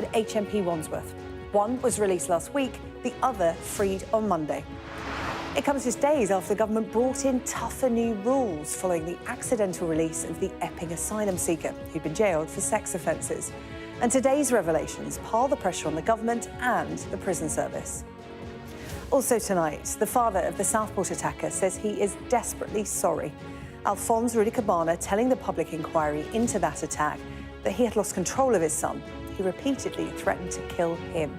at HMP Wandsworth. One was released last week, the other freed on Monday. It comes just days after the government brought in tougher new rules following the accidental release of the Epping asylum seeker who'd been jailed for sex offences. And today's revelations pile the pressure on the government and the prison service. Also tonight, the father of the Southport attacker says he is desperately sorry. Axel Rudakubana telling the public inquiry into that attack that he had lost control of his son, who repeatedly threatened to kill him.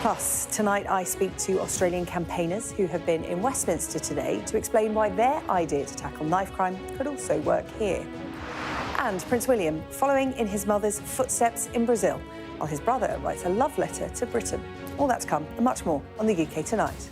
Plus, tonight I speak to Australian campaigners who have been in Westminster today to explain why their idea to tackle knife crime could also work here. And Prince William following in his mother's footsteps in Brazil, while his brother writes a love letter to Britain. All that to come and much more on the UK Tonight.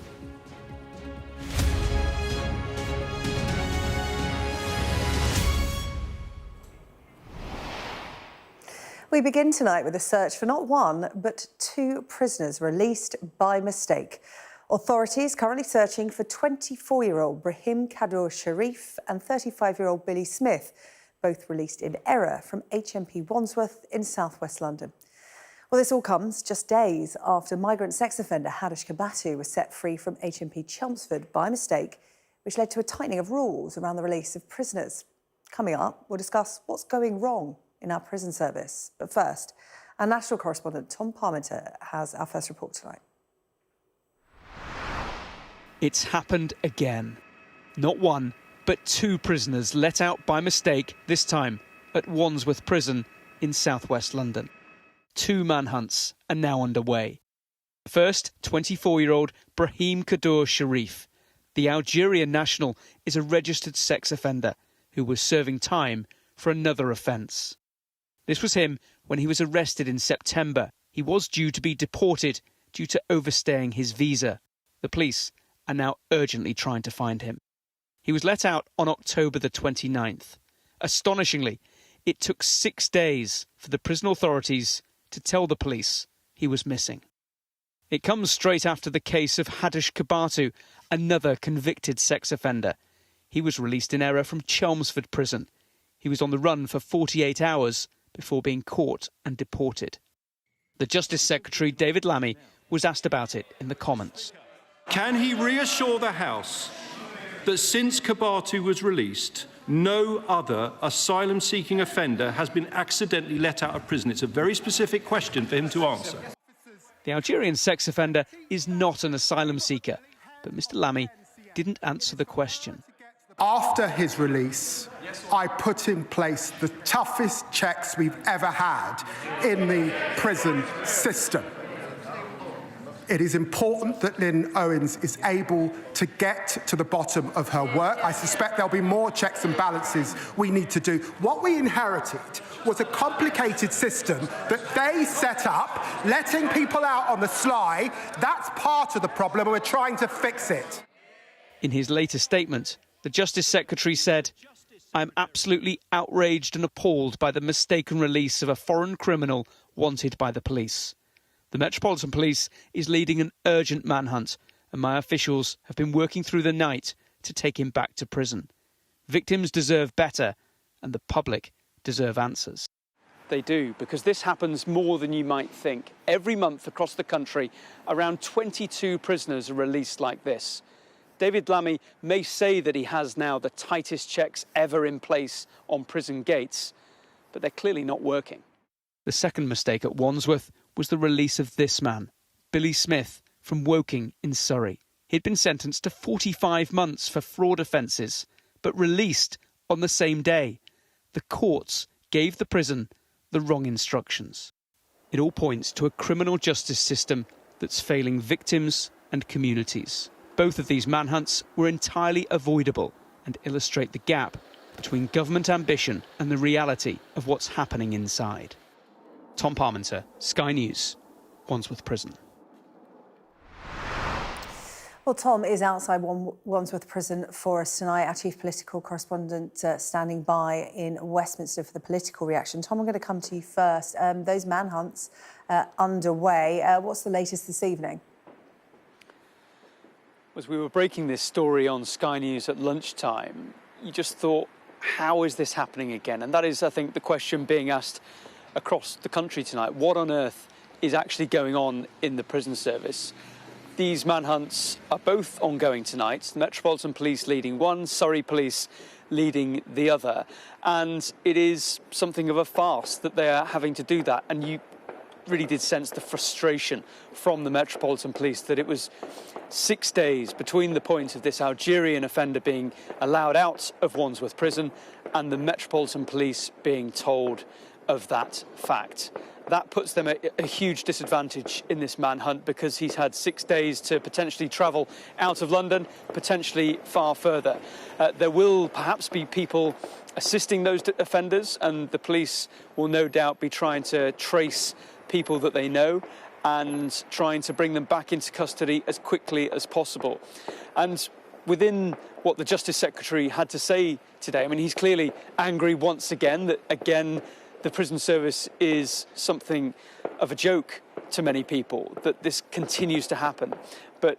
We begin tonight with a search for not one, but two prisoners released by mistake. Authorities currently searching for 24-year-old Brahim Kadur Sharif and 35-year-old Billy Smith, both released in error from HMP Wandsworth in southwest London. Well, this all comes just days after migrant sex offender Hadish Kabatu was set free from HMP Chelmsford by mistake, which led to a tightening of rules around the release of prisoners. Coming up, we'll discuss what's going wrong in our prison service. But first, our national correspondent Tom Parmenter has our first report tonight. It's happened again. Not one, but two prisoners let out by mistake, this time at Wandsworth Prison in southwest London. Two manhunts are now underway. First, 24-year-old Brahim Kadur Sharif. The Algerian national is a registered sex offender who was serving time for another offence. This was him when he was arrested in September. He was due to be deported due to overstaying his visa. The police are now urgently trying to find him. He was let out on October the 29th. Astonishingly, it took 6 days for the prison authorities to tell the police he was missing. It comes straight after the case of Hadish Kabatu, another convicted sex offender. He was released in error from Chelmsford Prison. He was on the run for 48 hours before being caught and deported. The Justice Secretary, David Lammy, was asked about it in the comments. Can he reassure the House that since Kabatu was released, no other asylum-seeking offender has been accidentally let out of prison? It's a very specific question for him to answer. The Algerian sex offender is not an asylum seeker, but Mr Lammy didn't answer the question. After his release, I put in place the toughest checks we've ever had in the prison system. It is important that Lynn Owens is able to get to the bottom of her work. I suspect there'll be more checks and balances we need to do. What we inherited was a complicated system that they set up, letting people out on the sly. That's part of the problem, and we're trying to fix it. In his latest statement, the Justice Secretary said, "I'm absolutely outraged and appalled by the mistaken release of a foreign criminal wanted by the police. The Metropolitan Police is leading an urgent manhunt, and my officials have been working through the night to take him back to prison. Victims deserve better, and the public deserve answers." They do, because this happens more than you might think. Every month across the country, around 22 prisoners are released like this. David Lammy may say that he has now the tightest checks ever in place on prison gates, but they're clearly not working. The second mistake at Wandsworth was the release of this man, Billy Smith, from Woking in Surrey. He'd been sentenced to 45 months for fraud offences, but released on the same day. The courts gave the prison the wrong instructions. It all points to a criminal justice system that's failing victims and communities. Both of these manhunts were entirely avoidable and illustrate the gap between government ambition and the reality of what's happening inside. Tom Parmenter, Sky News, Wandsworth Prison. Well, Tom is outside Wandsworth Prison for us tonight, our chief political correspondent standing by in Westminster for the political reaction. Tom, I'm going to come to you first. Those manhunts underway. What's the latest this evening? As we were breaking this story on Sky News at lunchtime, you just thought, how is this happening again? And that is, I think, the question being asked across the country tonight. What on earth is actually going on in the prison service? These manhunts are both ongoing tonight. The Metropolitan Police leading one, Surrey Police leading the other. And it is something of a farce that they are having to do that. And you really did sense the frustration from the Metropolitan Police that it was 6 days between the point of this Algerian offender being allowed out of Wandsworth Prison and the Metropolitan Police being told of that fact. That puts them at a huge disadvantage in this manhunt because he's had 6 days to potentially travel out of London, potentially far further. There will perhaps be people assisting those offenders, and the police will no doubt be trying to trace people that they know and trying to bring them back into custody as quickly as possible. And within what the Justice Secretary had to say today, I mean, he's clearly angry once again that, again, the prison service is something of a joke to many people, that this continues to happen. But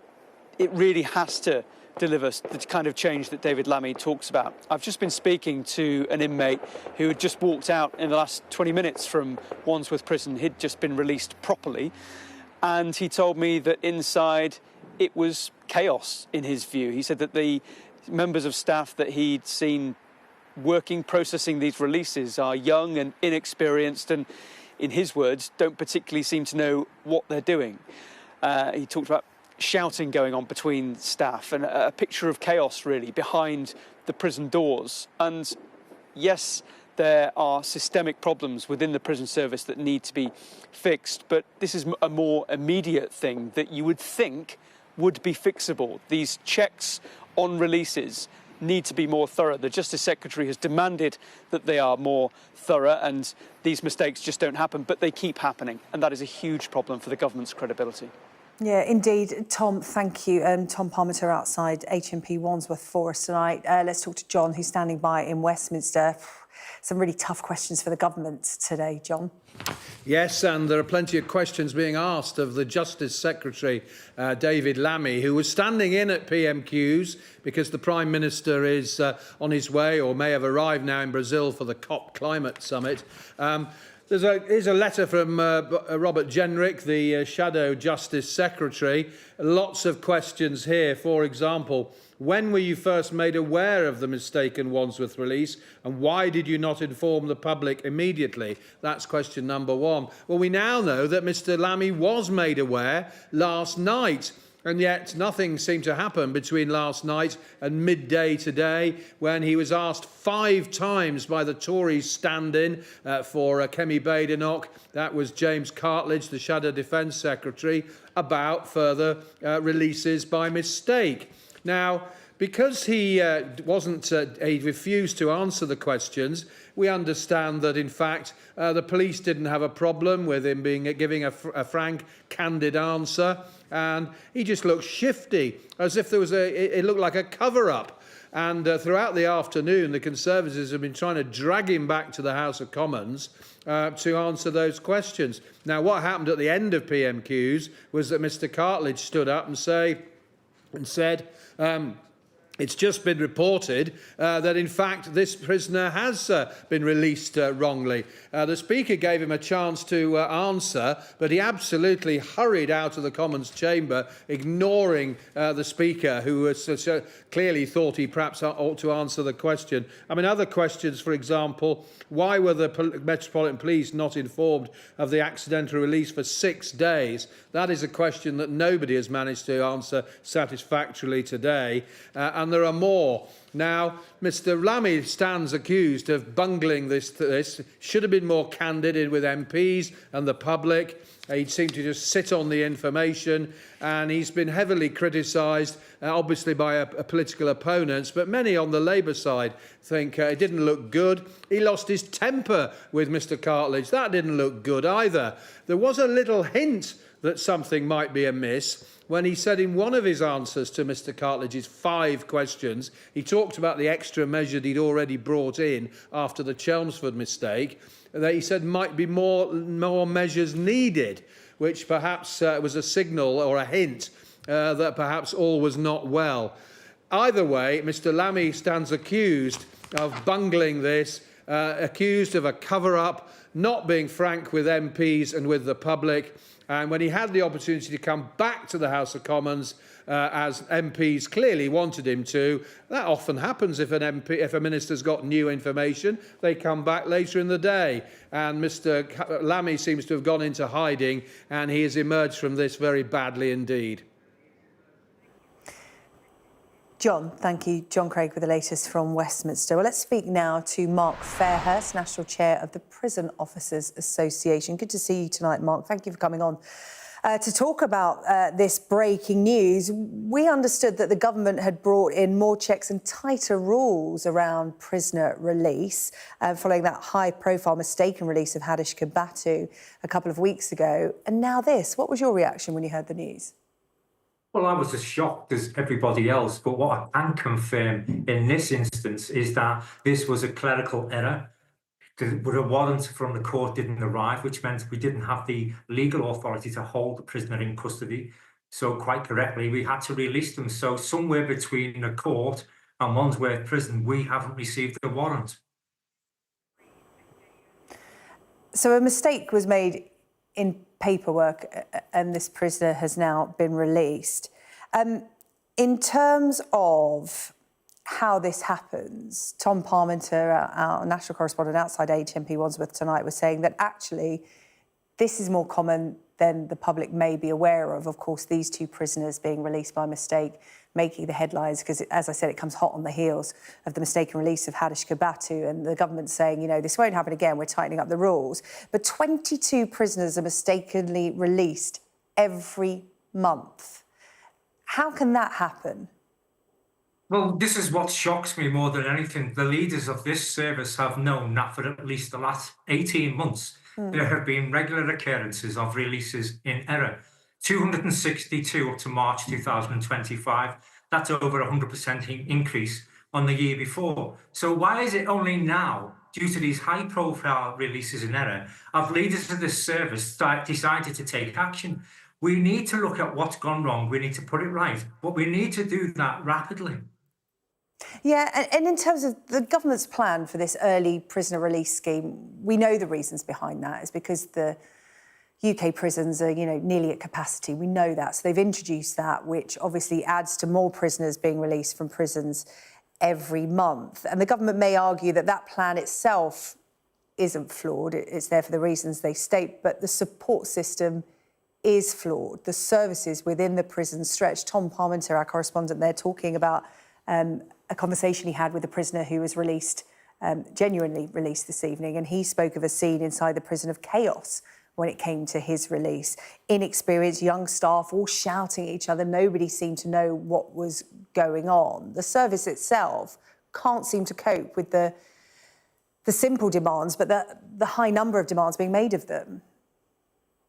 it really has to deliver the kind of change that David Lammy talks about. I've just been speaking to an inmate who had just walked out in the last 20 minutes from Wandsworth Prison. He'd just been released properly, and he told me that inside it was chaos in his view. He said that the members of staff that he'd seen working, processing these releases are young and inexperienced and, in his words, don't particularly seem to know what they're doing. He talked about shouting going on between staff and a picture of chaos, really, behind the prison doors. And yes, there are systemic problems within the prison service that need to be fixed, but this is a more immediate thing that you would think would be fixable. These checks on releases need to be more thorough. The Justice Secretary has demanded that they are more thorough, and these mistakes just don't happen, but they keep happening, and that is a huge problem for the government's credibility. Yeah, indeed. Tom, thank you. Tom Parmenter outside HMP Wandsworth for us tonight. Let's talk to John, who's standing by in Westminster. Some really tough questions for the government today, John. Yes, and there are plenty of questions being asked of the Justice Secretary, David Lammy, who was standing in at PMQs because the Prime Minister is on his way or may have arrived now in Brazil for the COP Climate Summit. Here's a letter from Robert Jenrick, the Shadow Justice Secretary. Lots of questions here. For example, when were you first made aware of the mistaken Wandsworth release, and why did you not inform the public immediately? That's question number one. Well, we now know that Mr. Lammy was made aware last night, and yet nothing seemed to happen between last night and midday today, when he was asked 5 times by the Tories stand-in for Kemi Badenoch, that was James Cartledge, the Shadow Defence Secretary, about further releases by mistake. Now, because he he refused to answer the questions, we understand that, in fact, the police didn't have a problem with him giving a frank, candid answer, and he just looked shifty, as if there was it looked like a cover-up. And throughout the afternoon, the Conservatives have been trying to drag him back to the House of Commons to answer those questions. Now, what happened at the end of PMQs was that Mr. Cartledge stood up and said, it's just been reported that, in fact, this prisoner has been released wrongly. The Speaker gave him a chance to answer, but he absolutely hurried out of the Commons chamber, ignoring the Speaker, who was, clearly thought he perhaps ought to answer the question. I mean, other questions, for example, why were the Metropolitan Police not informed of the accidental release for 6 days? That is a question that nobody has managed to answer satisfactorily today. And there are more. Now, Mr. Lammy stands accused of bungling this. Should have been more candid with MPs and the public. He seemed to just sit on the information, and he's been heavily criticised, obviously by political opponents, but many on the Labour side think it didn't look good. He lost his temper with Mr. Cartledge. That didn't look good either. There was a little hint that something might be amiss when he said in one of his answers to Mr. Cartledge's 5 questions, he talked about the extra measure he'd already brought in after the Chelmsford mistake, that he said might be more measures needed, which perhaps was a signal or a hint that perhaps all was not well. Either way, Mr. Lammy stands accused of bungling this, accused of a cover-up, not being frank with MPs and with the public. And when he had the opportunity to come back to the House of Commons, as MPs clearly wanted him to, that often happens if if a minister's got new information, they come back later in the day. And Mr. Lammy seems to have gone into hiding, and he has emerged from this very badly indeed. John, thank you. John Craig with the latest from Westminster. Well, let's speak now to Mark Fairhurst, National Chair of the Prison Officers Association. Good to see you tonight, Mark. Thank you for coming on to talk about this breaking news. We understood that the government had brought in more checks and tighter rules around prisoner release following that high-profile mistaken release of Hadish Kabatu a couple of weeks ago. And now this. What was your reaction when you heard the news? Well, I was as shocked as everybody else, but what I can confirm in this instance is that this was a clerical error. The warrant from the court didn't arrive, which meant we didn't have the legal authority to hold the prisoner in custody. So quite correctly, we had to release them. So somewhere between a court and Wandsworth Prison, we haven't received a warrant. So a mistake was made in paperwork and this prisoner has now been released. In terms of how this happens, Tom Parmenter, our national correspondent outside HMP Wandsworth tonight, was saying that actually this is more common than the public may be aware of. Of course, these two prisoners being released by mistake, making the headlines because, as I said, it comes hot on the heels of the mistaken release of Hadish Kabatu and the government saying, you know, this won't happen again, we're tightening up the rules. But 22 prisoners are mistakenly released every month. How can that happen? Well, this is what shocks me more than anything. The leaders of this service have known that for at least the last 18 months, there have been regular occurrences of releases in error. 262 up to March 2025. That's over 100% increase on the year before. So why is it only now, due to these high-profile releases in error, have leaders of this service decided to take action? We need to look at what's gone wrong. We need to put it right, but we need to do that rapidly. Yeah, and in terms of the government's plan for this early prisoner release scheme, we know the reasons behind that is because the UK prisons are, you know, nearly at capacity. We know that. So they've introduced that, which obviously adds to more prisoners being released from prisons every month. And the government may argue that that plan itself isn't flawed. It's there for the reasons they state, but the support system is flawed. The services within the prison stretch. Tom Parmenter, our correspondent there, talking about a conversation he had with a prisoner who was released, genuinely released this evening, and he spoke of a scene inside the prison of chaos when it came to his release. Inexperienced young staff all shouting at each other. Nobody seemed to know what was going on. The service itself can't seem to cope with the simple demands, but the high number of demands being made of them.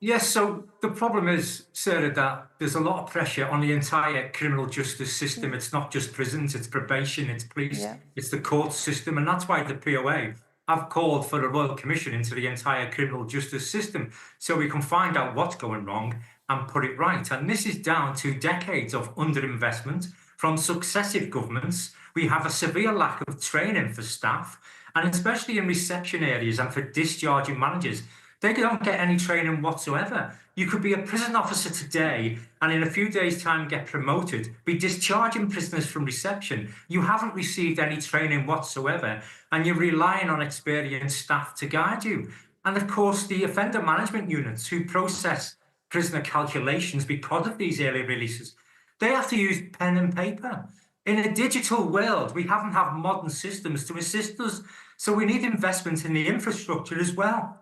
Yes, so the problem is, Sarah, that there's a lot of pressure on the entire criminal justice system. It's not just prisons, it's probation, it's police, it's the court system. And that's why the POA have called for a Royal Commission into the entire criminal justice system so we can find out what's going wrong and put it right. And this is down to decades of underinvestment from successive governments. We have a severe lack of training for staff, and especially in reception areas and for discharging managers. They don't get any training whatsoever. You could be a prison officer today and in a few days' time get promoted, be discharging prisoners from reception. You haven't received any training whatsoever and you're relying on experienced staff to guide you. And of course, the offender management units who process prisoner calculations because of these early releases, they have to use pen and paper. In a digital world, we haven't had modern systems to assist us. So we need investment in the infrastructure as well.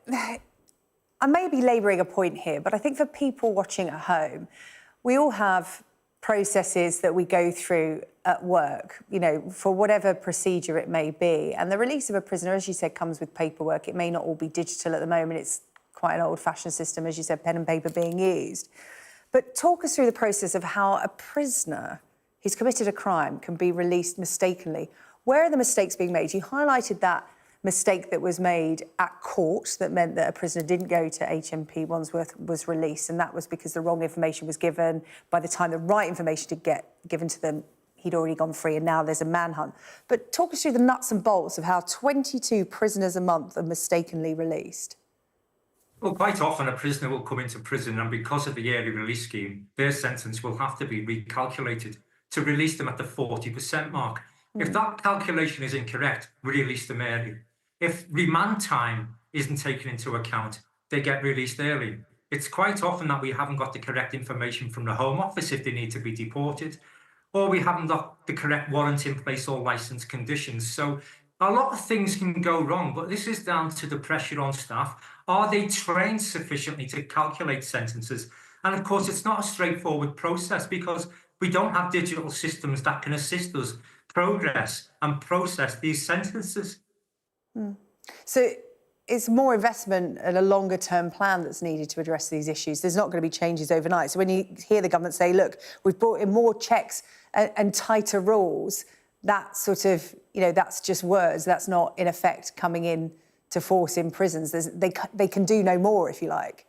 I may be labouring a point here, but I think for people watching at home, we all have processes that we go through at work, you know, for whatever procedure it may be. And the release of a prisoner, as you said, comes with paperwork. It may not all be digital at the moment. It's quite an old-fashioned system, as you said, pen and paper being used. But talk us through the process of how a prisoner who's committed a crime can be released mistakenly. Where are the mistakes being made? You highlighted that mistake that was made at court that meant that a prisoner didn't go to HMP Wandsworth was released, and that was because the wrong information was given. By the time the right information did get given to them, he'd already gone free and now there's a manhunt. But talk us through the nuts and bolts of how 22 prisoners a month are mistakenly released. Well, quite often a prisoner will come into prison and because of the early release scheme, their sentence will have to be recalculated to release them at the 40% mark. If that calculation is incorrect, we release them early. If remand time isn't taken into account, they get released early. It's quite often that we haven't got the correct information from the Home Office if they need to be deported, or we haven't got the correct warrant in place or licence conditions. So a lot of things can go wrong, but this is down to the pressure on staff. Are they trained sufficiently to calculate sentences? And of course, it's not a straightforward process because we don't have digital systems that can assist us progress and process these sentences. So it's more investment and a longer term plan that's needed to address these issues. There's not going to be changes overnight. So when you hear the government say, look, we've brought in more checks and tighter rules, that sort of, that's just words. That's not, in effect, coming in to force in prisons. They can do no more, if you like.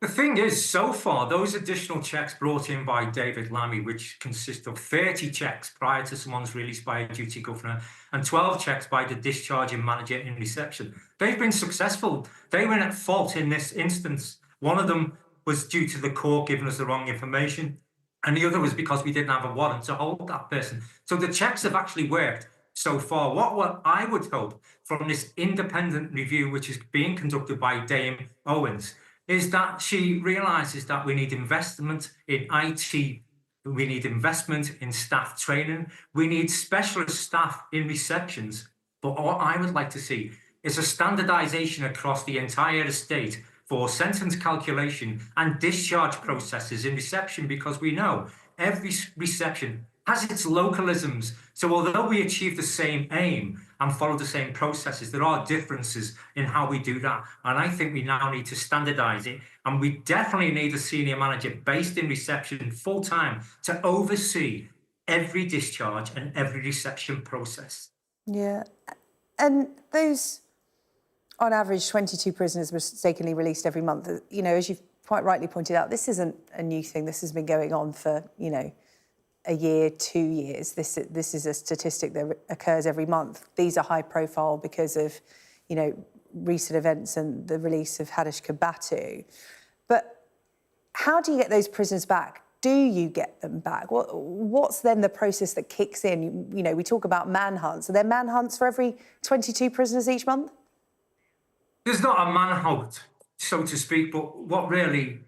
The thing is, so far, those additional checks brought in by David Lammy, which consist of 30 checks prior to someone's release by a duty governor and 12 checks by the discharging manager in reception, they've been successful. They were at fault in this instance. One of them was due to the court giving us the wrong information, and the other was because we didn't have a warrant to hold that person. So the checks have actually worked so far. What I would hope from this independent review, which is being conducted by Dame Owens, is that she realises that we need investment in IT, we need investment in staff training, we need specialist staff in receptions. But what I would like to see is a standardisation across the entire estate for sentence calculation and discharge processes in reception, because we know every reception has its localisms. So although we achieve the same aim and follow the same processes, there are differences in how we do that. And I think we now need to standardise it. And we definitely need a senior manager based in reception full-time to oversee every discharge and every reception process. Yeah. And those, on average, 22 prisoners mistakenly released every month. As you've quite rightly pointed out, this isn't a new thing. This has been going on for, a year, 2 years. This is a statistic that occurs every month. These are high profile because of, recent events and the release of Hadish Kabatu. But how do you get those prisoners back? Do you get them back? What's then the process that kicks in? We talk about manhunts. Are there manhunts for every 22 prisoners each month? There's not a manhunt, so to speak, but what really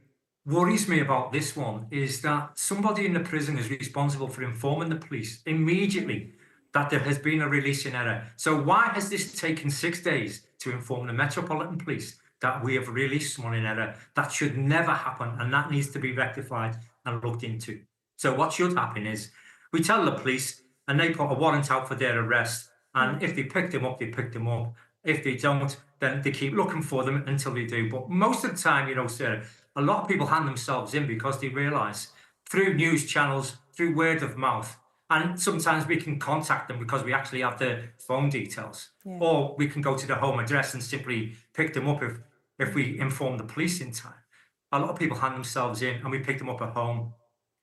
worries me about this one is that somebody in the prison is responsible for informing the police immediately that there has been a release in error. So why has this taken 6 days to inform the Metropolitan Police that we have released someone in error? That should never happen, and that needs to be rectified and looked into. So what should happen is we tell the police and they put a warrant out for their arrest, and if they pick them up, they pick them up. If they don't, then they keep looking for them until they do. But most of the time, Sarah, a lot of people hand themselves in because they realise through news channels, through word of mouth, and sometimes we can contact them because we actually have their phone details, or we can go to the home address and simply pick them up if we inform the police in time. A lot of people hand themselves in and we pick them up at home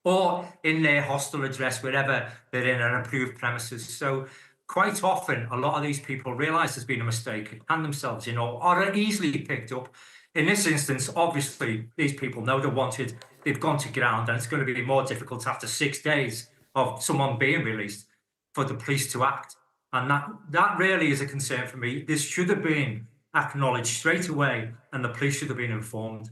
or in their hostel address, wherever they're in an approved premises. So quite often, a lot of these people realise there's been a mistake, hand themselves in, or are easily picked up. In this instance, obviously, these people know they're wanted, they've gone to ground, and it's going to be more difficult after 6 days of someone being released for the police to act. And that really is a concern for me. This should have been acknowledged straight away, and the police should have been informed.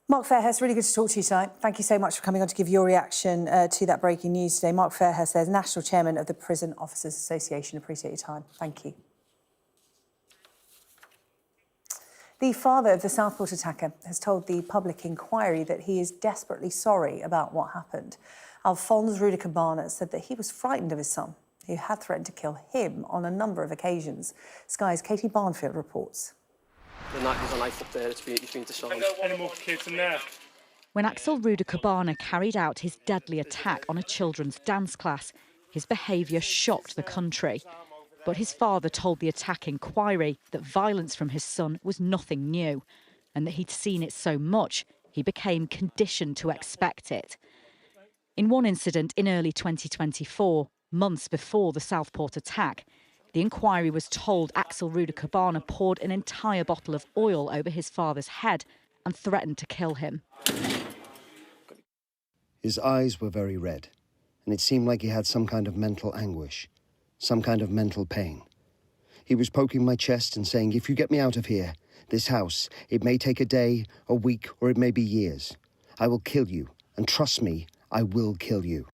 Mark Fairhurst, really good to talk to you tonight. Thank you so much for coming on to give your reaction to that breaking news today. Mark Fairhurst, there's National Chairman of the Prison Officers Association. Appreciate your time. Thank you. The father of the Southport attacker has told the public inquiry that he is desperately sorry about what happened. Axel Rudakubana said that he was frightened of his son, who had threatened to kill him on a number of occasions. Sky's Katie Barnfield reports. There's a knife up there, it's been disarmed. Any more kids in there? When Axel Rudakubana carried out his deadly attack on a children's dance class, his behaviour shocked the country. But his father told the attack inquiry that violence from his son was nothing new, and that he'd seen it so much he became conditioned to expect it. In one incident in early 2024, months before the Southport attack, the inquiry was told Axel Rudakubana poured an entire bottle of oil over his father's head and threatened to kill him. His eyes were very red, and it seemed like he had some kind of mental anguish, some kind of mental pain. He was poking my chest and saying, "If you get me out of here, this house, it may take a day, a week, or it may be years. I will kill you, and trust me, I will kill you."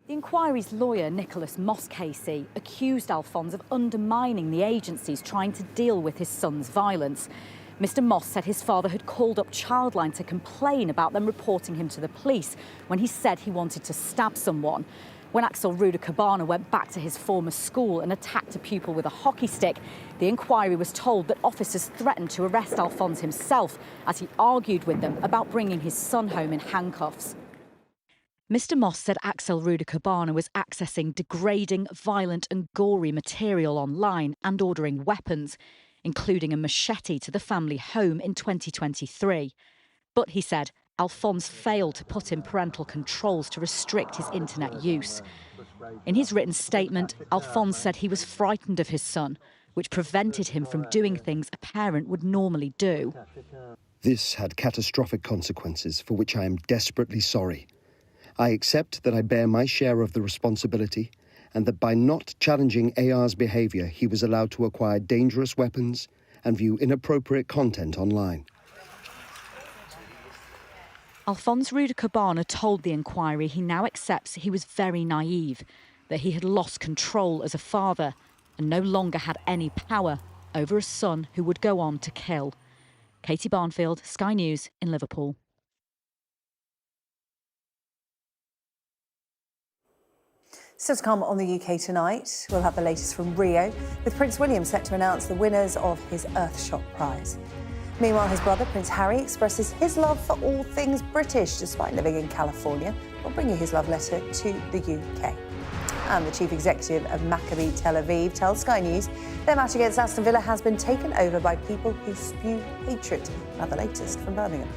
The inquiry's lawyer, Nicholas Moss-Casey, accused Alphonse of undermining the agencies trying to deal with his son's violence. Mr Moss said his father had called up Childline to complain about them reporting him to the police when he said he wanted to stab someone. When Axel Rudakubana went back to his former school and attacked a pupil with a hockey stick, the inquiry was told that officers threatened to arrest Alphonse himself as he argued with them about bringing his son home in handcuffs. Mr Moss said Axel Rudakubana was accessing degrading, violent and gory material online and ordering weapons, including a machete to the family home in 2023. But, he said, Alphonse failed to put in parental controls to restrict his internet use. In his written statement, Alphonse said he was frightened of his son, which prevented him from doing things a parent would normally do. This had catastrophic consequences for which I am desperately sorry. I accept that I bear my share of the responsibility and that by not challenging AR's behaviour, he was allowed to acquire dangerous weapons and view inappropriate content online. Alphonse Rudakubana told the inquiry he now accepts he was very naive, that he had lost control as a father and no longer had any power over a son who would go on to kill. Katie Barnfield, Sky News in Liverpool. Still to come on the UK tonight, we'll have the latest from Rio, with Prince William set to announce the winners of his Earthshot Prize. Meanwhile, his brother, Prince Harry, expresses his love for all things British, despite living in California, while bringing his love letter to the UK. And the chief executive of Maccabi Tel Aviv tells Sky News their match against Aston Villa has been taken over by people who spew hatred. Now the latest from Birmingham.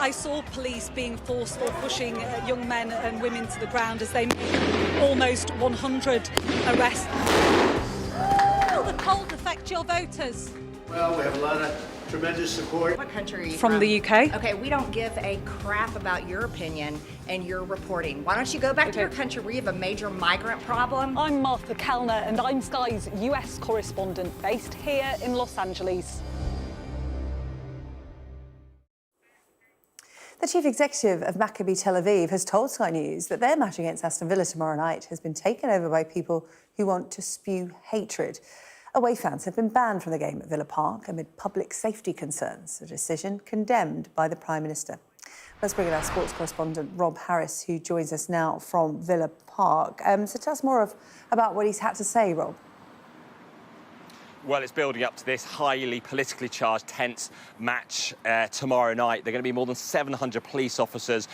I saw police being forceful, pushing young men and women to the ground as they made almost 100 arrests. Will the cold affect your voters? Well, we have a lot of tremendous support. What country are you From the UK. Okay, we don't give a crap about your opinion, and you're reporting. Why don't you go back to your country where you have a major migrant problem? I'm Martha Kellner, and I'm Sky's US correspondent based here in Los Angeles. The chief executive of Maccabi Tel Aviv has told Sky News that their match against Aston Villa tomorrow night has been taken over by people who want to spew hatred. Away fans have been banned from the game at Villa Park amid public safety concerns, a decision condemned by the Prime Minister. Let's bring in our sports correspondent, Rob Harris, who joins us now from Villa Park. So tell us more about what he's had to say, Rob. Well, it's building up to this highly politically charged, tense match tomorrow night. There are going to be more than 700 police officers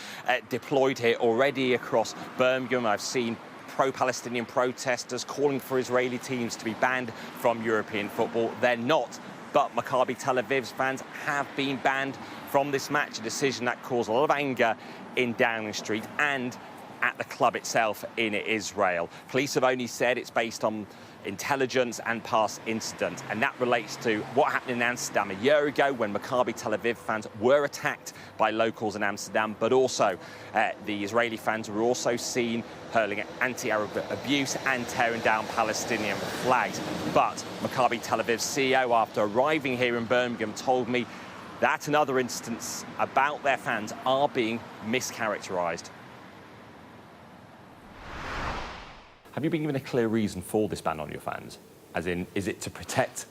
deployed here already across Birmingham. I've seen pro-Palestinian protesters calling for Israeli teams to be banned from European football. They're not, but Maccabi Tel Aviv's fans have been banned from this match, a decision that caused a lot of anger in Downing Street and at the club itself in Israel. Police have only said it's based on intelligence and past incidents, and that relates to what happened in Amsterdam a year ago when Maccabi Tel Aviv fans were attacked by locals in Amsterdam, but also the Israeli fans were also seen hurling anti-Arab abuse and tearing down Palestinian flags. But Maccabi Tel Aviv's CEO, after arriving here in Birmingham, told me that and other incidents about their fans are being mischaracterised. Have you been given a clear reason for this ban on your fans? As in, is it to protect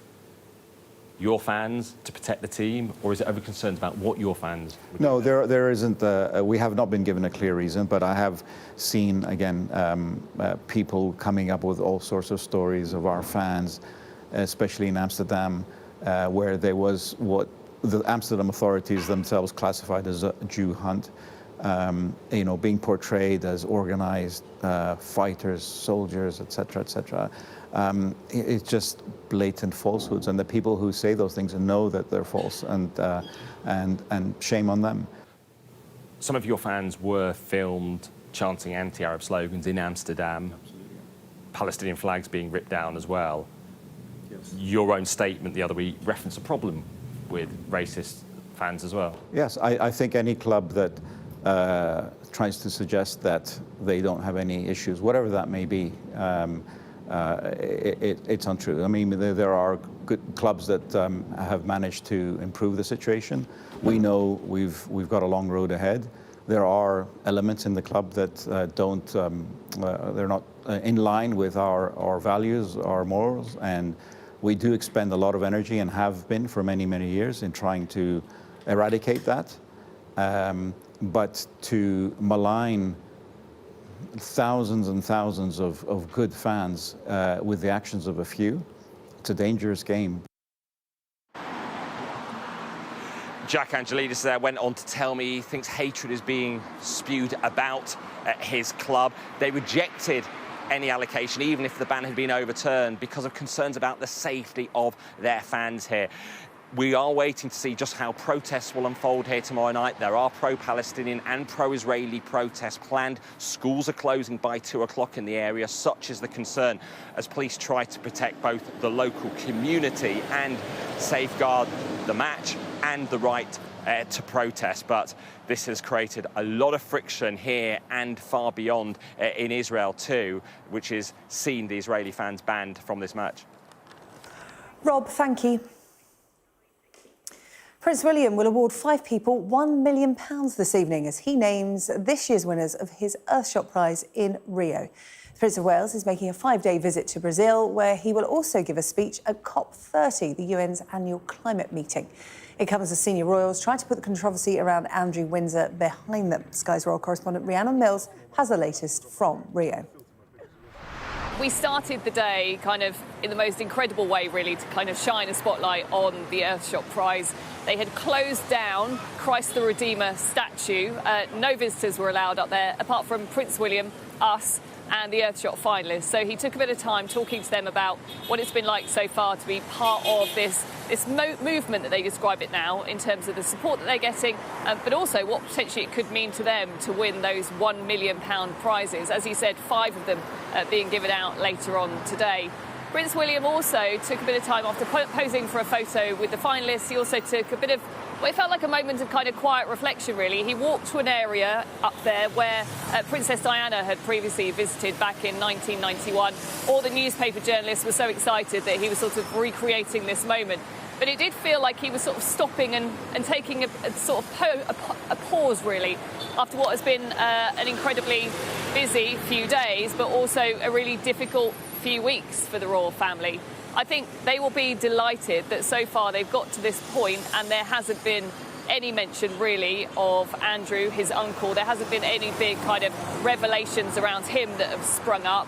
your fans, to protect the team, or is it over concerns about what your fans would do? No, there isn't. We have not been given a clear reason, but I have seen, again, people coming up with all sorts of stories of our fans, especially in Amsterdam, where there was what the Amsterdam authorities themselves classified as a Jew hunt. Being portrayed as organized fighters, soldiers, etc., etc. It's just blatant falsehoods, and the people who say those things know that they're false, and shame on them. Some of your fans were filmed chanting anti-Arab slogans in Amsterdam. Absolutely. Palestinian flags being ripped down as well. Yes. Your own statement the other week referenced a problem with racist fans as well. Yes, I think any club that tries to suggest that they don't have any issues, whatever that may be, it's untrue. I mean, there are good clubs that have managed to improve the situation. We know we've got a long road ahead. There are elements in the club that they're not in line with our values, our morals, and we do expend a lot of energy and have been for many, many years in trying to eradicate that. But to malign thousands and thousands of good fans with the actions of a few, it's a dangerous game. Jack Angelidis there went on to tell me he thinks hatred is being spewed about his club. They rejected any allocation, even if the ban had been overturned, because of concerns about the safety of their fans here. We are waiting to see just how protests will unfold here tomorrow night. There are pro-Palestinian and pro-Israeli protests planned. Schools are closing by 2 o'clock in the area. Such is the concern as police try to protect both the local community and safeguard the match and the right to protest. But this has created a lot of friction here and far beyond in Israel too, which has seen the Israeli fans banned from this match. Rob, thank you. Prince William will award 5 people £1 million this evening as he names this year's winners of his Earthshot Prize in Rio. The Prince of Wales is making a 5-day visit to Brazil, where he will also give a speech at COP30, the UN's annual climate meeting. It comes as senior royals try to put the controversy around Andrew Windsor behind them. Sky's royal correspondent Rhiannon Mills has the latest from Rio. We started the day kind of in the most incredible way, really, to kind of shine a spotlight on the Earthshot Prize. They had closed down Christ the Redeemer statue. No visitors were allowed up there, apart from Prince William, us, and the Earthshot finalists. So he took a bit of time talking to them about what it's been like so far to be part of this movement that they describe it now, in terms of the support that they're getting, but also what potentially it could mean to them to win those £1 million prizes. As he said, 5 of them being given out later on today. Prince William also took a bit of time after posing for a photo with the finalists. He also took a bit of, well, it felt like a moment of kind of quiet reflection, really. He walked to an area up there where Princess Diana had previously visited back in 1991. All the newspaper journalists were so excited that he was sort of recreating this moment. But it did feel like he was sort of stopping and taking a sort of a pause, really, after what has been an incredibly busy few days, but also a really difficult few weeks for the royal family. I think they will be delighted that so far they've got to this point and there hasn't been any mention really of Andrew, his uncle. There hasn't been any big kind of revelations around him that have sprung up.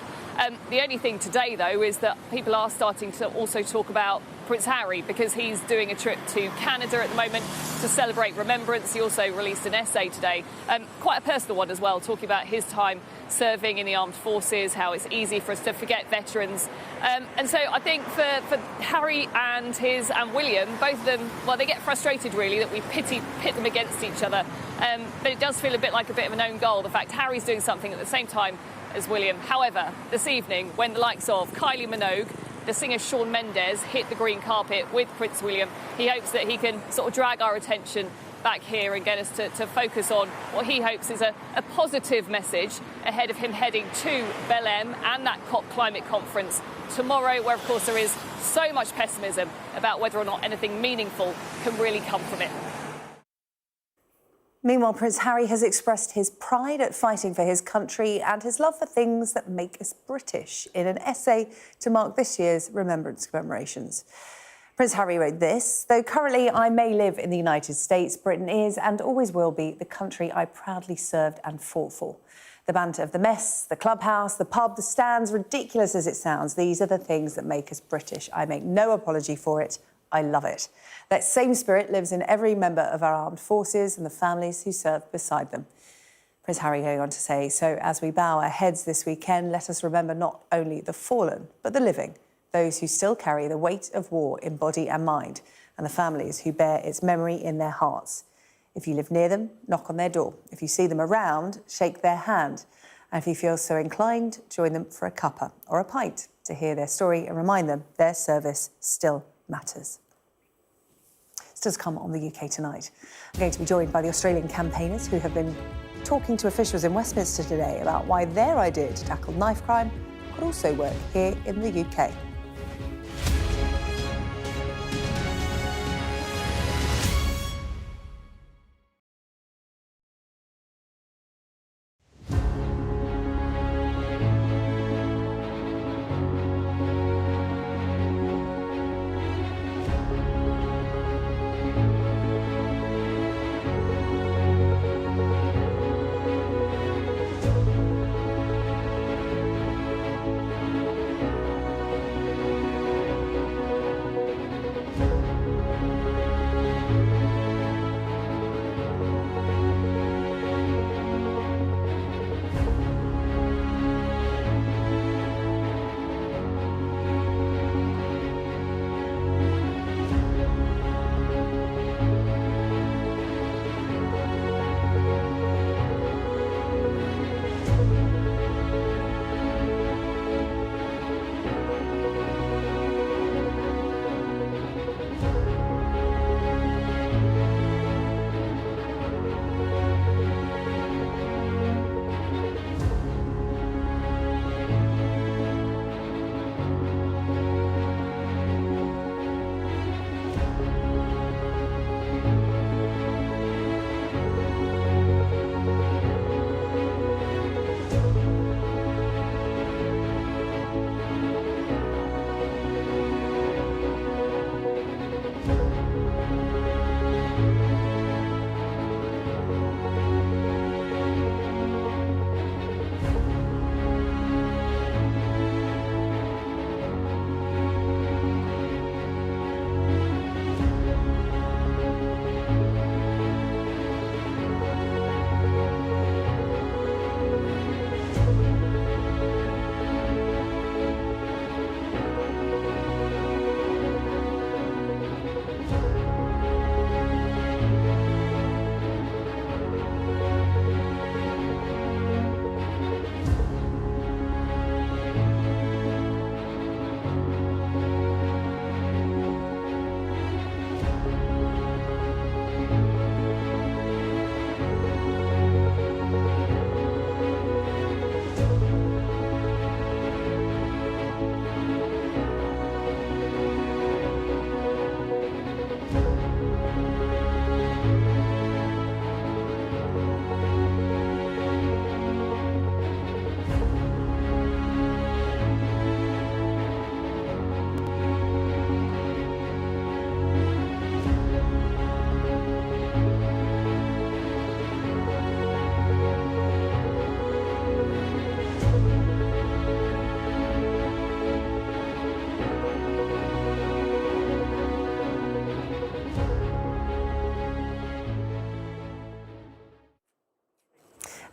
The only thing today, though, is that people are starting to also talk about Prince Harry, because he's doing a trip to Canada at the moment to celebrate remembrance. He also released an essay today, quite a personal one as well, talking about his time serving in the armed forces, how it's easy for us to forget veterans. And so I think for Harry and William, both of them, well, they get frustrated really that we pit them against each other. But it does feel a bit like a bit of an own goal, the fact Harry's doing something at the same time as William. However, this evening, when the likes of Kylie Minogue, the singer Shawn Mendes hit the green carpet with Prince William, he hopes that he can sort of drag our attention back here and get us to focus on what he hopes is a positive message ahead of him heading to Belém and that COP climate conference tomorrow, where, of course, there is so much pessimism about whether or not anything meaningful can really come from it. Meanwhile, Prince Harry has expressed his pride at fighting for his country and his love for things that make us British in an essay to mark this year's Remembrance commemorations. Prince Harry wrote this: "Though currently I may live in the United States, Britain is and always will be the country I proudly served and fought for. The banter of the mess, the clubhouse, the pub, the stands, ridiculous as it sounds, these are the things that make us British. I make no apology for it. I love it. That same spirit lives in every member of our armed forces and the families who serve beside them." Prince Harry going on to say, "So as we bow our heads this weekend, let us remember not only the fallen, but the living, those who still carry the weight of war in body and mind, and the families who bear its memory in their hearts. If you live near them, knock on their door. If you see them around, shake their hand. And if you feel so inclined, join them for a cuppa or a pint to hear their story and remind them their service still matters." Still to come on the UK Tonight. I'm going to be joined by the Australian campaigners who have been talking to officials in Westminster today about why their idea to tackle knife crime could also work here in the UK.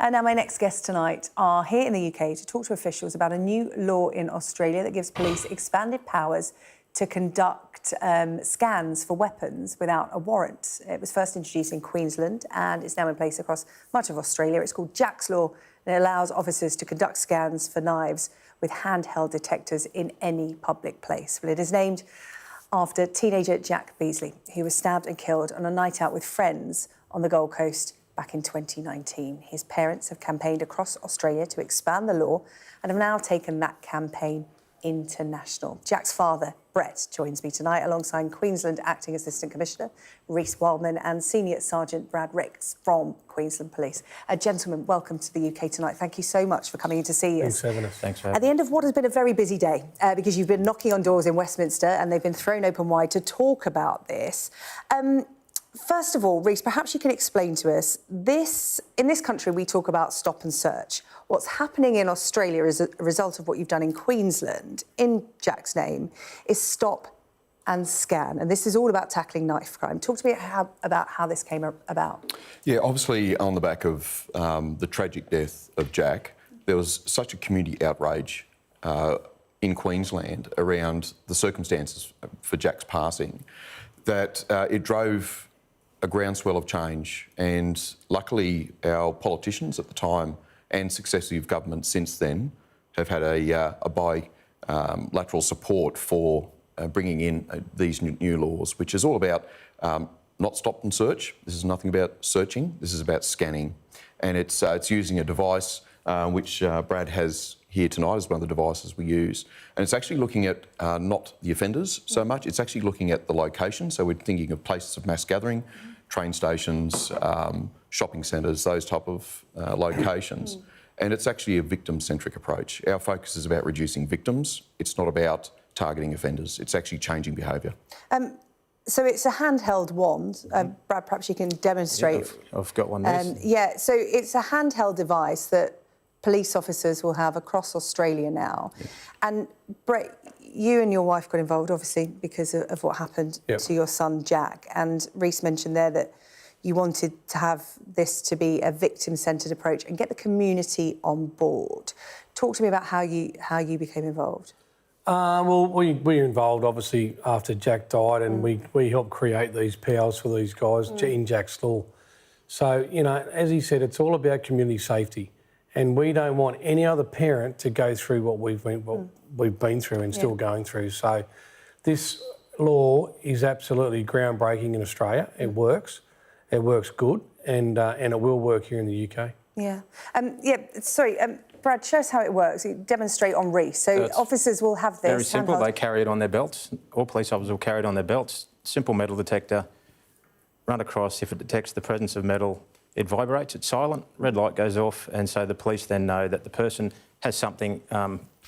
And now my next guests tonight are here in the UK to talk to officials about a new law in Australia that gives police expanded powers to conduct scans for weapons without a warrant. It was first introduced in Queensland and is now in place across much of Australia. It's called Jack's Law, and it allows officers to conduct scans for knives with handheld detectors in any public place. Well, it is named after teenager Jack Beasley, who was stabbed and killed on a night out with friends on the Gold Coast back in 2019. His parents have campaigned across Australia to expand the law and have now taken that campaign international. Jack's father, Brett, joins me tonight alongside Queensland Acting Assistant Commissioner Rhys Wildman and Senior Sergeant Brad Ricks from Queensland Police. Gentlemen, welcome to the UK tonight. Thank you so much for coming in to see us. Thanks for having us. Thanks for having us. At the end of what has been a very busy day, because you've been knocking on doors in Westminster and they've been thrown open wide to talk about this. First of all, Rhys, perhaps you can explain to us, in this country we talk about stop and search. What's happening in Australia as a result of what you've done in Queensland, in Jack's name, is stop and scan. And this is all about tackling knife crime. Talk to me about how this came about. Yeah, obviously on the back of the tragic death of Jack, there was such a community outrage in Queensland around the circumstances for Jack's passing that it drove a groundswell of change, and luckily our politicians at the time and successive governments since then have had a bilateral support for bringing in these new laws, which is all about not stop and search. This is nothing about searching. This is about scanning, and it's using a device which Brad has here tonight as one of the devices we use. And it's actually looking at not the offenders so much, it's actually looking at the location. So we're thinking of places of mass gathering, train stations, shopping centres, those type of locations. And it's actually a victim-centric approach. Our focus is about reducing victims. It's not about targeting offenders. It's actually changing behaviour. So it's a handheld wand. Brad, perhaps you can demonstrate. Yeah, I've got one there. Yeah, so it's a handheld device that police officers will have across Australia now. Yeah. And Brett, you and your wife got involved, obviously, because of what happened to your son, Jack. And Rhys mentioned there that you wanted to have this to be a victim-centred approach and get the community on board. Talk to me about how you became involved. Well, we were involved, obviously, after Jack died, and we helped create these powers for these guys in Jack's Law. So, you know, as he said, it's all about community safety. And we don't want any other parent to go through what we've been through and still going through. So this law is absolutely groundbreaking in Australia. It works good, and it will work here in the UK. Yeah. Brad, show us how it works. You demonstrate on Rhys. So officers will have this. Very simple. They carry it on their belts. All police officers will carry it on their belts. Simple metal detector. Run across. If it detects the presence of metal, it vibrates, it's silent, red light goes off, and so the police then know that the person has something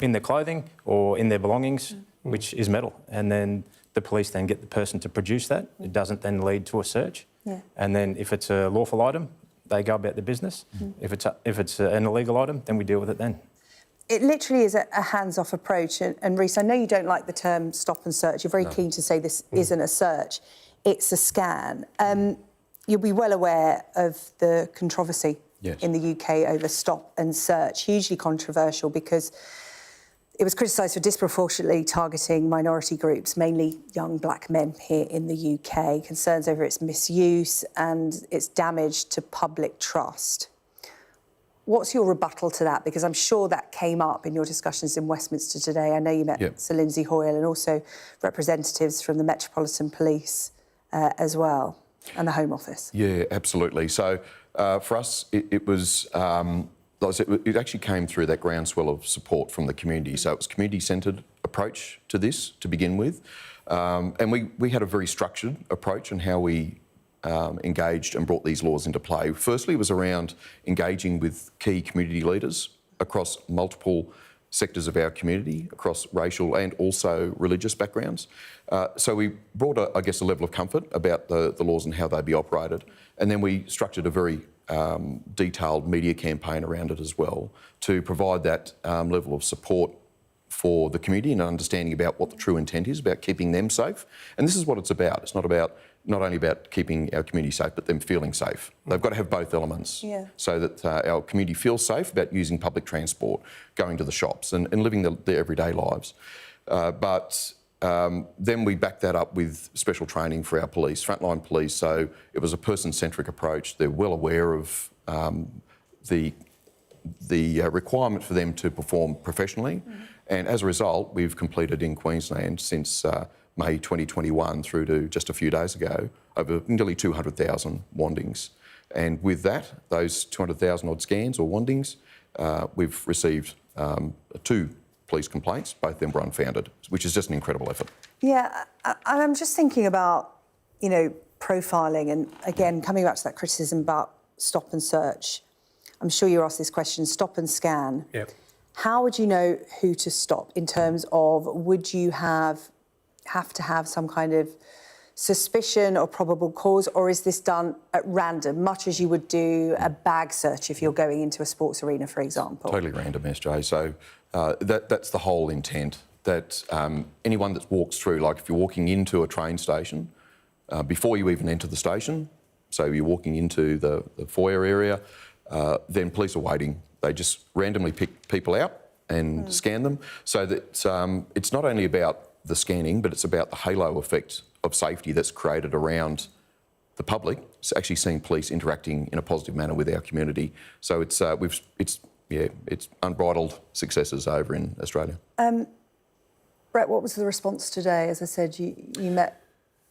in their clothing or in their belongings, which is metal. And then the police then get the person to produce that. It doesn't then lead to a search. Yeah. And then if it's a lawful item, they go about their business. If it's an illegal item, then we deal with it then. It literally is a hands-off approach. And Rhys, I know you don't like the term stop and search. You're very keen to say this isn't a search, it's a scan. You'll be well aware of the controversy in the UK over stop and search, hugely controversial because it was criticised for disproportionately targeting minority groups, mainly young black men here in the UK, concerns over its misuse and its damage to public trust. What's your rebuttal to that? Because I'm sure that came up in your discussions in Westminster today. I know you met Sir Lindsay Hoyle and also representatives from the Metropolitan Police as well. And the Home Office. Yeah, absolutely. So for us, it was, it actually came through that groundswell of support from the community. So it was a community-centred approach to this to begin with. And we had a very structured approach on how we engaged and brought these laws into play. Firstly, it was around engaging with key community leaders across multiple sectors of our community, across racial and also religious backgrounds. So we brought, a level of comfort about the laws and how they'd be operated. And then we structured a very detailed media campaign around it as well to provide that level of support for the community and understanding about what the true intent is, about keeping them safe. And this is what it's about. It's not about not only about keeping our community safe, but them feeling safe. They've got to have both elements so that our community feels safe about using public transport, going to the shops and living their everyday lives. Then we back that up with special training for our police, frontline police. So it was a person-centric approach. They're well aware of the requirement for them to perform professionally. And as a result, we've completed in Queensland since May 2021 through to just a few days ago, over nearly 200,000 wandings. And with that, those 200,000 odd scans or wandings, we've received 2 police complaints. Both of them were unfounded, which is just an incredible effort. Yeah, I'm just thinking about, you know, profiling and, again, coming back to that criticism about stop and search. I'm sure you asked this question, stop and scan. Yep. How would you know who to stop in terms of, would you have to have some kind of suspicion or probable cause, or is this done at random, much as you would do a bag search if you're going into a sports arena, for example? Totally random, SJ. So that's the whole intent, that anyone that walks through, like if you're walking into a train station, before you even enter the station, so you're walking into the foyer area, then police are waiting. They just randomly pick people out and scan them, so that it's not only about the scanning, but it's about the halo effect of safety that's created around the public. It's actually seeing police interacting in a positive manner with our community. So it's unbridled successes over in Australia. Brett, what was the response today? As I said, you met.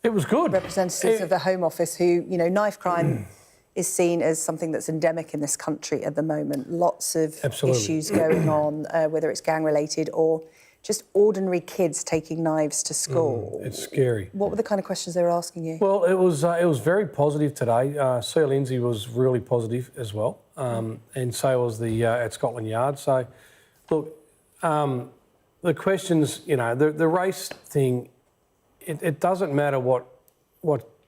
It was good. Representatives of the Home Office who, you know, knife crime is seen as something that's endemic in this country at the moment. Lots of issues going on, whether it's gang-related or just ordinary kids taking knives to school. It's scary. What were the kind of questions they were asking you? Well, it was very positive today. Sir Lindsay was really positive as well, and so was the at Scotland Yard. So, look, the questions, you know, the race thing, it doesn't matter what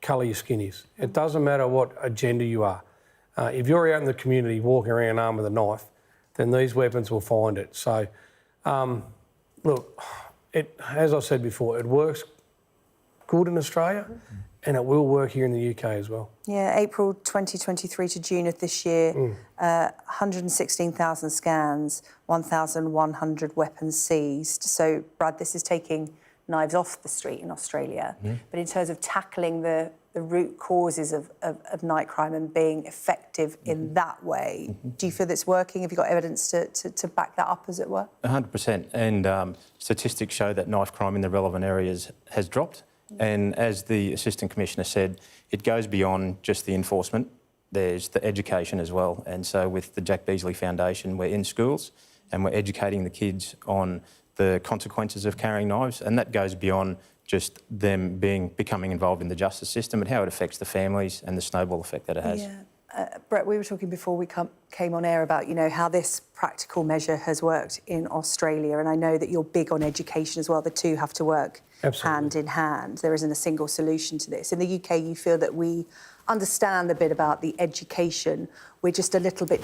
colour your skin is. It doesn't matter what agenda you are. If you're out in the community walking around armed with a knife, then these weapons will find it. So, look, as I said before, it works good in Australia and it will work here in the UK as well. Yeah, April 2023 to June of this year, 116,000 scans, 1,100 weapons seized. So, Brad, this is taking knives off the street in Australia. But in terms of tackling the root causes of night crime and being effective in that way, do you feel that's working? Have you got evidence to back that up, as it were? 100%. And statistics show that knife crime in the relevant areas has dropped. And as the Assistant Commissioner said, it goes beyond just the enforcement. There's the education as well. And so with the Jack Beazley Foundation, we're in schools and we're educating the kids on the consequences of carrying knives, and that goes beyond just them becoming involved in the justice system, but how it affects the families and the snowball effect that it has. Yeah. Brett, we were talking before we came on air about, you know, how this practical measure has worked in Australia, and I know that you're big on education as well. The two have to work hand in hand. There isn't a single solution to this. In the UK, you feel that we understand a bit about the education. We're just a little bit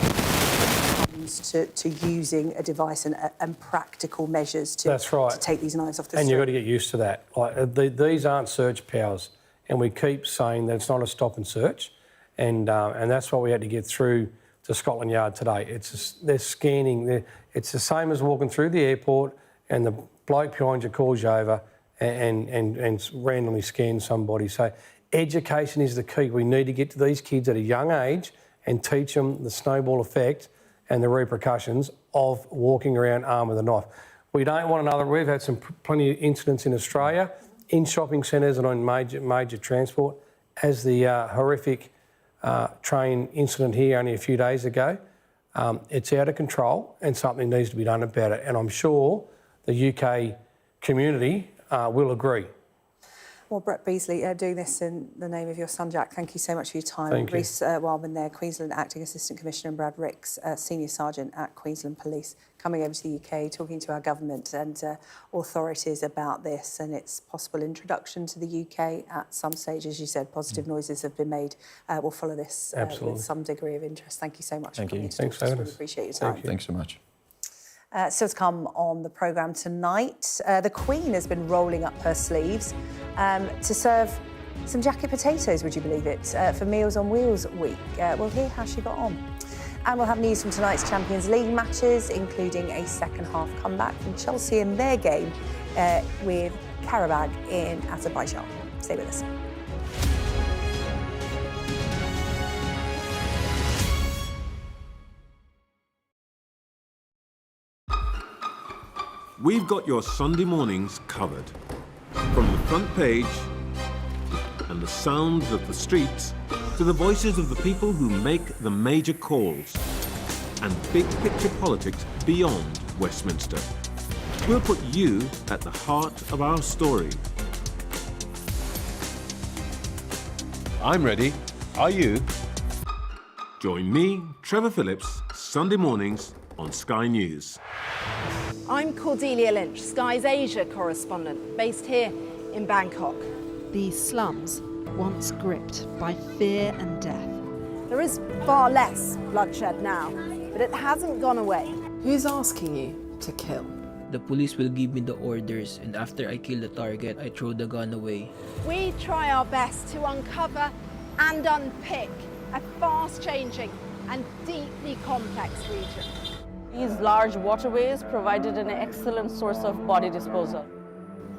to using a device and practical measures to take these knives off the street. And you've got to get used to that. Like, these aren't search powers, and we keep saying that it's not a stop and search, and that's what we had to get through to Scotland Yard today. They're scanning. It's the same as walking through the airport and the bloke behind you calls you over and randomly scans somebody. So education is the key. We need to get to these kids at a young age and teach them the snowball effect and the repercussions of walking around armed with a knife. We don't want another. We've had plenty of incidents in Australia, in shopping centres and on major transport, as the horrific train incident here only a few days ago. It's out of control and something needs to be done about it. And I'm sure the UK community will agree. Well, Brett Beazley, doing this in the name of your son, Jack, thank you so much for your time. Thank you. Rhys Wildman there, Queensland Acting Assistant Commissioner, and Brad Ricks, Senior Sergeant at Queensland Police, coming over to the UK, talking to our government and authorities about this and its possible introduction to the UK at some stage. As you said, positive noises have been made. We'll follow this with some degree of interest. Thank you so much for coming to talk to us. Really appreciate your time. Thanks so much. Still to come on the programme tonight, the Queen has been rolling up her sleeves to serve some jacket potatoes, would you believe it, for Meals on Wheels week. We'll hear how she got on. And we'll have news from tonight's Champions League matches, including a second-half comeback from Chelsea in their game with Karabakh in Azerbaijan. Stay with us. We've got your Sunday mornings covered. From the front page and the sounds of the streets to the voices of the people who make the major calls and big picture politics beyond Westminster. We'll put you at the heart of our story. I'm ready. Are you? Join me, Trevor Phillips, Sunday mornings on Sky News. I'm Cordelia Lynch, Sky's Asia correspondent, based here in Bangkok. These slums, once gripped by fear and death. There is far less bloodshed now, but it hasn't gone away. Who's asking you to kill? The police will give me the orders, and after I kill the target, I throw the gun away. We try our best to uncover and unpick a fast-changing and deeply complex region. These large waterways provided an excellent source of body disposal.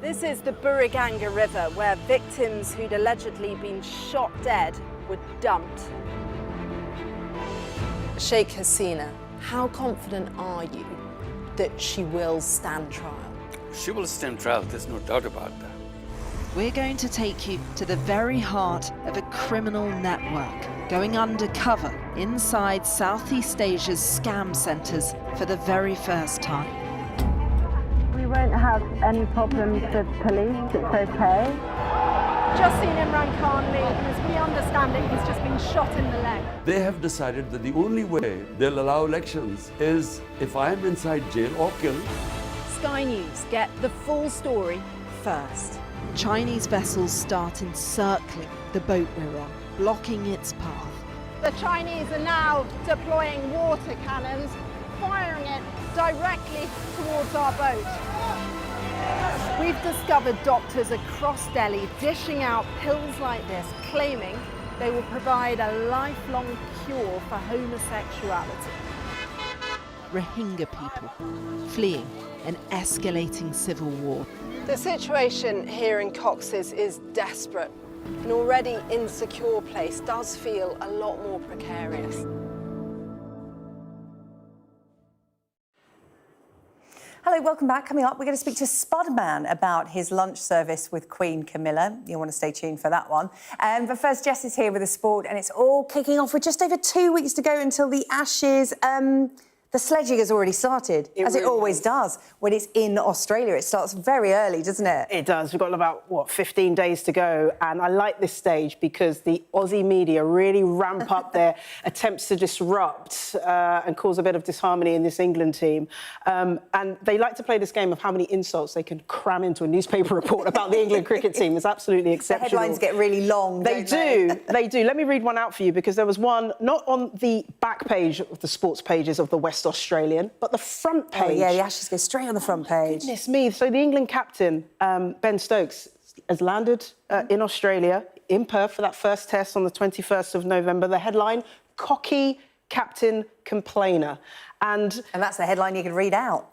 This is the Buriganga River, where victims who'd allegedly been shot dead were dumped. Sheikh Hasina, how confident are you that she will stand trial? She will stand trial, there's no doubt about that. We're going to take you to the very heart of a criminal network, going undercover inside Southeast Asia's scam centres for the very first time. We won't have any problems with police, it's okay. Just seen Imran Khan leave, and as we understand it, he's just been shot in the leg. They have decided that the only way they'll allow elections is if I'm inside jail or killed. Sky News get the full story first. Chinese vessels start encircling the boat we're on, blocking its path. The Chinese are now deploying water cannons, firing it directly towards our boat. We've discovered doctors across Delhi dishing out pills like this, claiming they will provide a lifelong cure for homosexuality. Rohingya people fleeing an escalating civil war. The situation here in Cox's is desperate. An already insecure place does feel a lot more precarious. Hello, welcome back. Coming up, we're going to speak to Spudman about his lunch service with Queen Camilla. You'll want to stay tuned for that one. But first, Jess is here with the sport, and it's all kicking off with just over 2 weeks to go until the Ashes. The sledging has already started, as it always does when it's in Australia. It starts very early, doesn't it? It does. We've got about, 15 days to go. And I like this stage because the Aussie media really ramp up their attempts to disrupt and cause a bit of disharmony in this England team. And they like to play this game of how many insults they can cram into a newspaper report about the England cricket team. It's absolutely exceptional. The headlines get really long, They do. Let me read one out for you because there was one, not on the back page of the sports pages of the West Australian, but the front page. Oh, yeah, the Ashes go straight on the front page. Goodness me. So the England captain, Ben Stokes, has landed in Australia, in Perth, for that first test on the 21st of November. The headline, Cocky Captain Complainer. And that's the headline you can read out.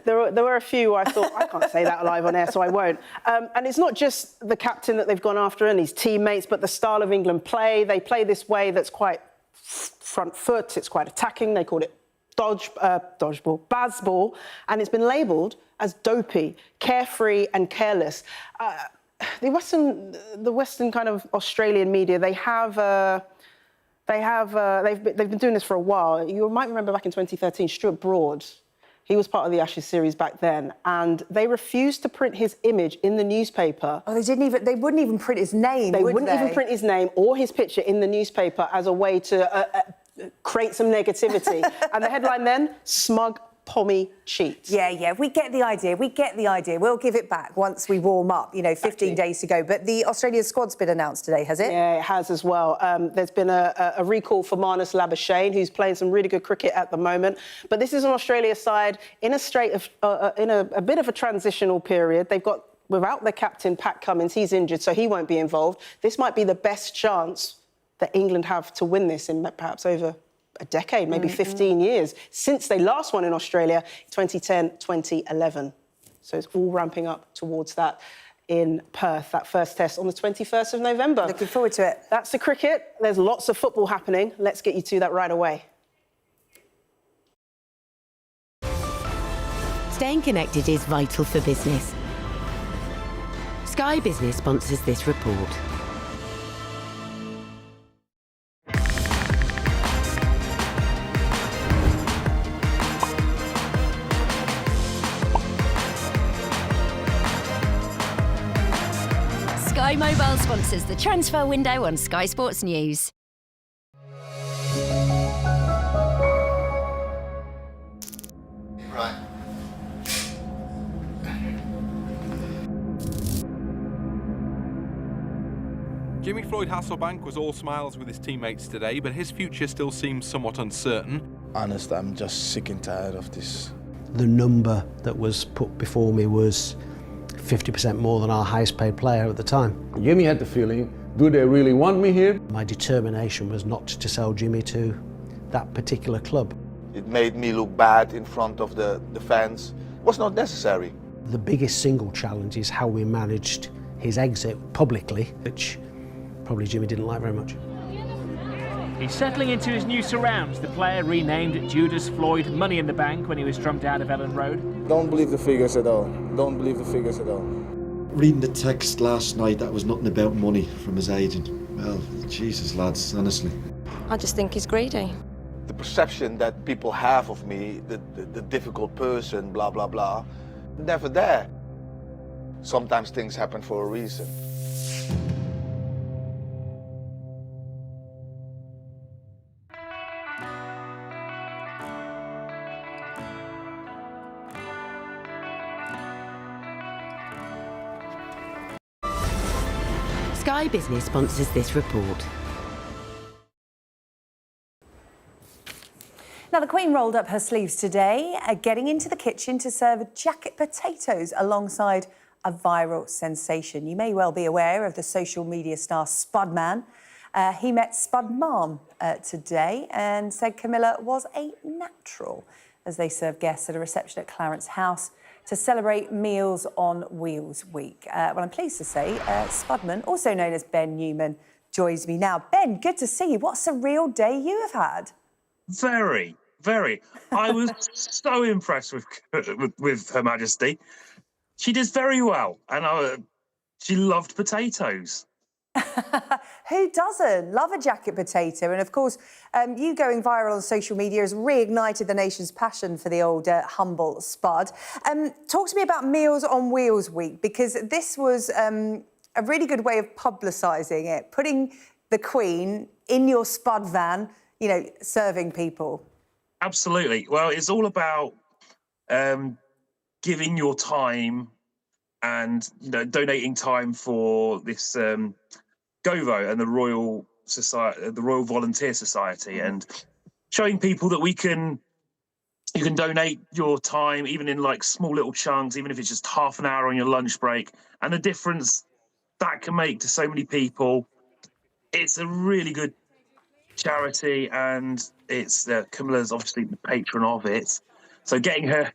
There were a few where I thought, I can't say that live on air, so I won't. And it's not just the captain that they've gone after and his teammates, but the style of England play. They play this way that's quite front foot, it's quite attacking. They called it dodgeball, bazball, and it's been labelled as dopey, carefree and careless. The Western kind of Australian media, they've been doing this for a while. You might remember back in 2013, Stuart Broad, he was part of the Ashes series back then, and they refused to print his image in the newspaper. Oh, they wouldn't even print his name, They wouldn't even print his name or his picture in the newspaper as a way to create some negativity. And the headline then, Smug Pommy cheats. Yeah, we get the idea. We'll give it back once we warm up, 15 days to go. But the Australian squad's been announced today, has it? Yeah, it has as well. There's been a recall for Marnus Labuschagne, who's playing some really good cricket at the moment. But this is an Australia side in a bit of a transitional period. They've got without the captain, Pat Cummins, he's injured, so he won't be involved. This might be the best chance that England have to win this in perhaps over a decade, maybe 15 years, since they last won in Australia, 2010, 2011. So it's all ramping up towards that in Perth, that first test on the 21st of November. Looking forward to it. That's the cricket. There's lots of football happening. Let's get you to that right away. Staying connected is vital for business. Sky Business sponsors this report. Sky Mobile sponsors the transfer window on Sky Sports News. Right. Jimmy Floyd Hasselbank was all smiles with his teammates today, but his future still seems somewhat uncertain. Honest, I'm just sick and tired of this. The number that was put before me was 50% more than our highest paid player at the time. Jimmy had the feeling, do they really want me here? My determination was not to sell Jimmy to that particular club. It made me look bad in front of the fans. It was not necessary. The biggest single challenge is how we managed his exit publicly, which probably Jimmy didn't like very much. He's settling into his new surrounds. The player renamed Judas Floyd Money in the Bank when he was drummed out of Ellen Road. Don't believe the figures at all. Don't believe the figures at all. Reading the text last night, that was nothing about money from his agent. Well, Jesus, lads, honestly. I just think he's greedy. The perception that people have of me, the difficult person, blah, blah, blah, never there. Sometimes things happen for a reason. Sky Business sponsors this report. Now, the Queen rolled up her sleeves today, getting into the kitchen to serve jacket potatoes alongside a viral sensation. You may well be aware of the social media star Spudman. He met Spud Mom today and said Camilla was a natural as they served guests at a reception at Clarence House to celebrate Meals on Wheels Week. Well, I'm pleased to say Spudman, also known as Ben Newman, joins me now. Ben, good to see you. What a surreal day you have had. Very, very. I was so impressed with Her Majesty. She did very well, and she loved potatoes. Who doesn't love a jacket potato? And of course, you going viral on social media has reignited the nation's passion for the old humble Spud. Talk to me about Meals on Wheels Week, because this was a really good way of publicising it, putting the Queen in your Spud van, you know, serving people. Absolutely. Well, it's all about giving your time and, you know, donating time for this GoVo and the Royal Society, the Royal Volunteer Society, and showing people that you can donate your time, even in like small little chunks, even if it's just half an hour on your lunch break, and the difference that can make to so many people. It's a really good charity, and it's Camilla's obviously the patron of it. So getting her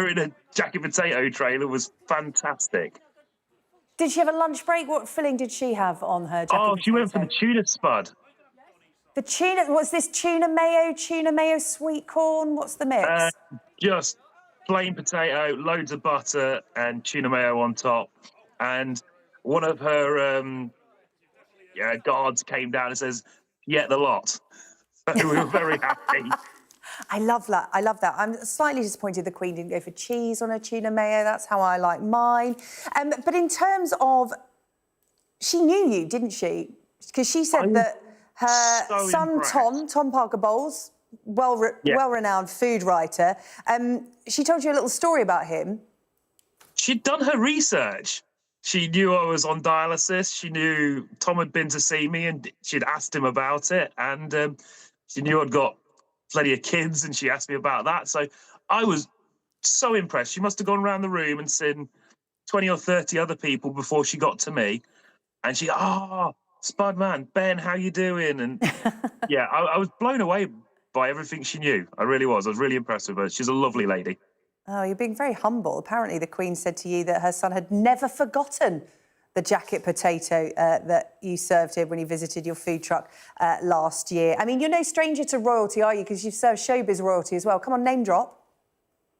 in a jacket potato trailer was fantastic. Did she have a lunch break? What filling did she have on her jacket potato? She went for the tuna spud. The tuna, what's this, tuna mayo, sweet corn? What's the mix? Just plain potato, loads of butter and tuna mayo on top. And one of her guards came down and says, "Yeah, the lot." So we were very happy. I love that. I love that. I'm slightly disappointed the Queen didn't go for cheese on her tuna mayo. That's how I like mine. But in terms of, she knew you, didn't she? Because she said that her son, Tom Parker Bowles, well-renowned food writer, she told you a little story about him. She'd done her research. She knew I was on dialysis. She knew Tom had been to see me and she'd asked him about it. And she knew I'd got plenty of kids and she asked me about that. So I was so impressed. She must have gone around the room and seen 20 or 30 other people before she got to me. And she, Spudman, Ben, how you doing? And yeah, I was blown away by everything she knew. I really was. I was really impressed with her. She's a lovely lady. Oh, you're being very humble. Apparently, the Queen said to you that her son had never forgotten the jacket potato that you served him when he visited your food truck last year. I mean, you're no stranger to royalty, are you? Because you've served showbiz royalty as well. Come on, name drop.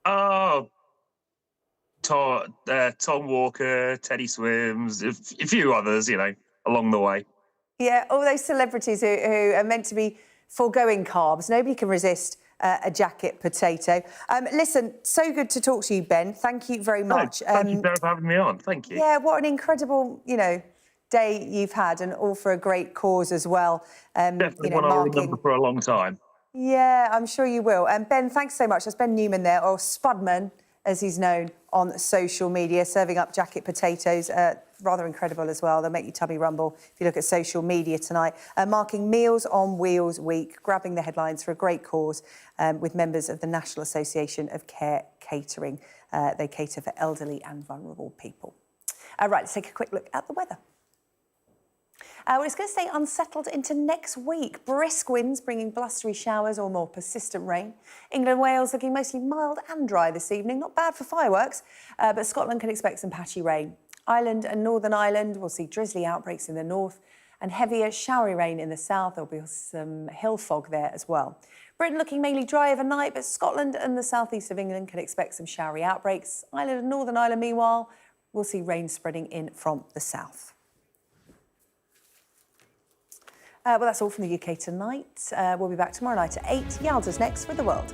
Oh, Tom Walker, Teddy Swims, a few others, you know, along the way. Yeah, all those celebrities who are meant to be foregoing carbs. Nobody can resist a jacket potato. Listen, so good to talk to you, Ben. Thank you very much. Thank you for having me on. Thank you. Yeah, what an incredible, day you've had, and all for a great cause as well. Definitely one I'll remember for a long time. Yeah, I'm sure you will. And Ben, thanks so much. That's Ben Newman there, or Spudman, as he's known on social media, serving up jacket potatoes. Rather incredible as well. They'll make your tummy rumble if you look at social media tonight. Marking Meals on Wheels Week, grabbing the headlines for a great cause with members of the National Association of Care Catering. They cater for elderly and vulnerable people. Right, let's take a quick look at the weather. Well, it's going to stay unsettled into next week. Brisk winds bringing blustery showers or more persistent rain. England and Wales looking mostly mild and dry this evening. Not bad for fireworks, but Scotland can expect some patchy rain. Ireland and Northern Ireland will see drizzly outbreaks in the north and heavier showery rain in the south. There'll be some hill fog there as well. Britain looking mainly dry overnight, but Scotland and the southeast of England can expect some showery outbreaks. Ireland and Northern Ireland, meanwhile, will see rain spreading in from the south. Well, that's all from the UK tonight. We'll be back tomorrow night at 8. Yalda's next with The World.